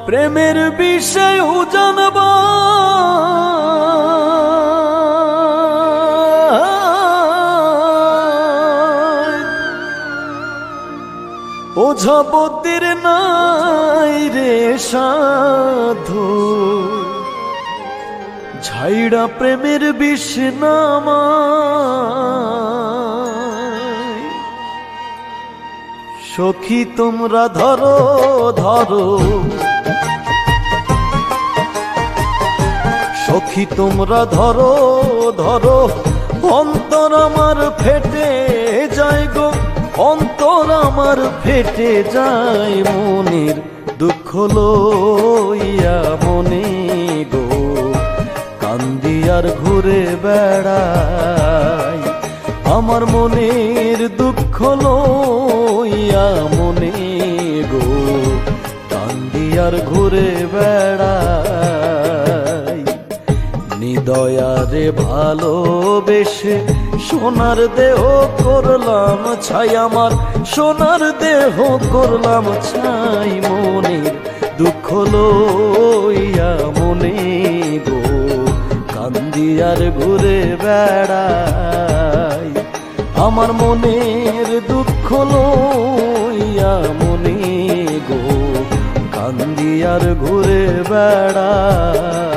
প্রেমের বিষয় জানবা ওঝাপতির নাই রে সাধু ঝাইড়া প্রেমের বিষ নামায়। সখী তোমরা ধরো ধরো, সখী তোমরা ধরো ধরো, অন্তর আমার ফেটে যায় গো, অন্তর আমার ফেটে যায় মনের দুঃখ লইয়া মনে গো, কান্দি আর ঘুরে বেড়াই আমার মনের দুঃখ লইয়া মনে গো, কান্দি আর ঘুরে বেড়াই। নিদয়ারে ভালোবেসে সোনার দেহ করলাম ছাই, আমার সোনার দেহ করলাম ছাই মনের দুঃখ লইয়া মনে গো, কান্দি আর ঘুরে বেড়াই আমার মনের দুঃখ লইয়া মনে গো, কান্দি আর ঘুরে বেড়াই।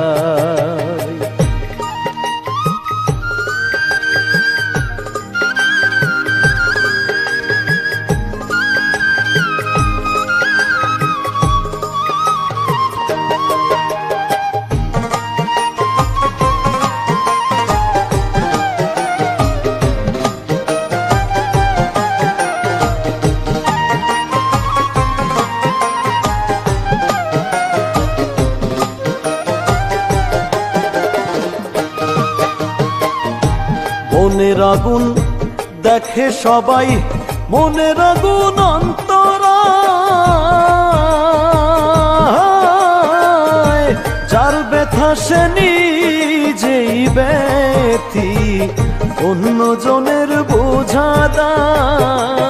মনের আগুন দেখে সবাই, মনের আগুন অন্তরায়, যার ব্যথা সে নিজেই ব্যথি, অন্য জনের বোঝা দায়।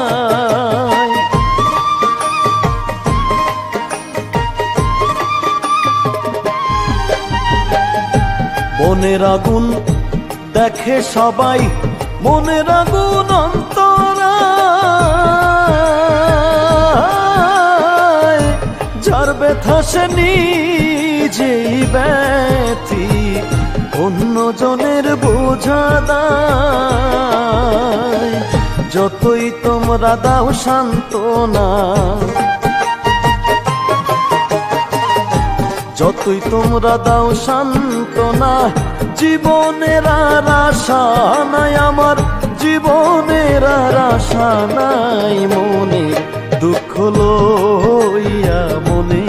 মনের আগুন দেখে সবাই, মনের আগুন অন্তরায়, যার ব্যথা সে নিজেই ব্যথি, অন্য জনের বোঝা দায়। যতই তোমরা দাও সান্ত্বনা, যতই তোমরা দাও সান্ত্বনা, জীবনের আর আশা নাই আমার, জীবনের আর আশা নাই মনের দুঃখ লইয়া মনে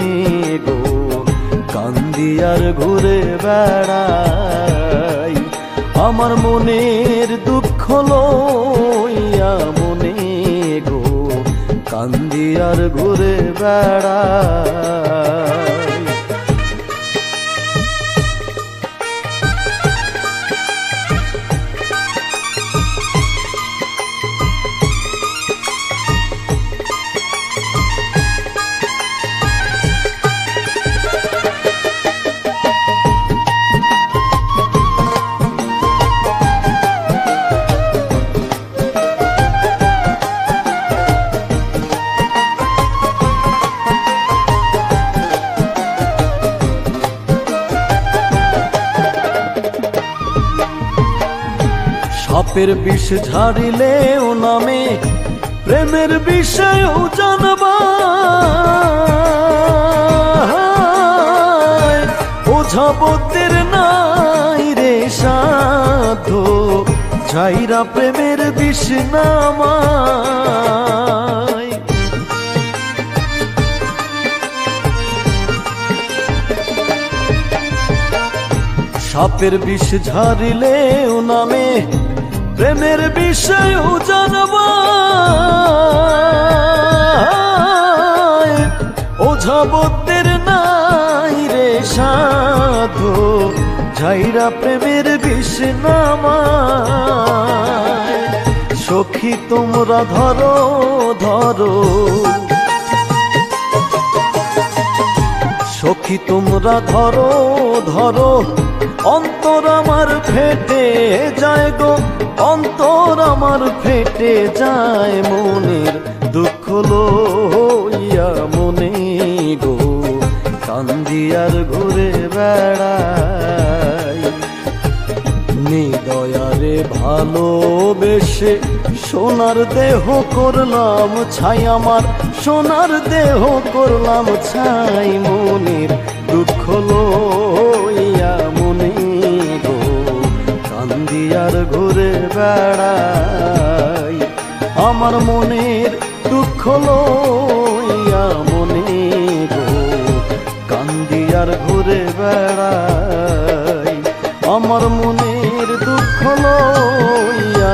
গো, কান্দি আর ঘুরে বেড়াই আমার মনের দুঃখ লইয়া মনে গো, কান্দি আর ঘুরে বেড়াই। সাপের বিষ ঝাড়িলেও নামে প্রেমের বিষয়ও জানবা, ওঝাপতির নাই রে সাধু ঝাইরা প্রেমের বিষ নামায়। সাপের বিষ ঝাড়িলেও নামে প্রেমের বিষয়ও জানবা, ওঝাপতির নাই রে সাধু ঝাইরা প্রেমের বিষ নামায়। সখী তোমরা ধরো ধরো, সখী তোমরা ধরো ধরো অন্তর আমার ফেটে যায় গো, অন্তর আমার ফেটে যায় মনের দুঃখ লইয়া মনে গো, কান্দি আর ঘুরে বেড়াই। নিদয়ারে ভালোবেসে সোনার দেহ করলাম ছাই, আমার সোনার দেহ করলাম ছাই, মনের দুঃখ লইয়া মনে গো, কান্দি আর ঘুরে বেড়াই। আমার মনের দুঃখ লইয়া মনে গো, কান্দি আর ঘুরে বেড়াই। আমার মনের দুঃখ লইয়া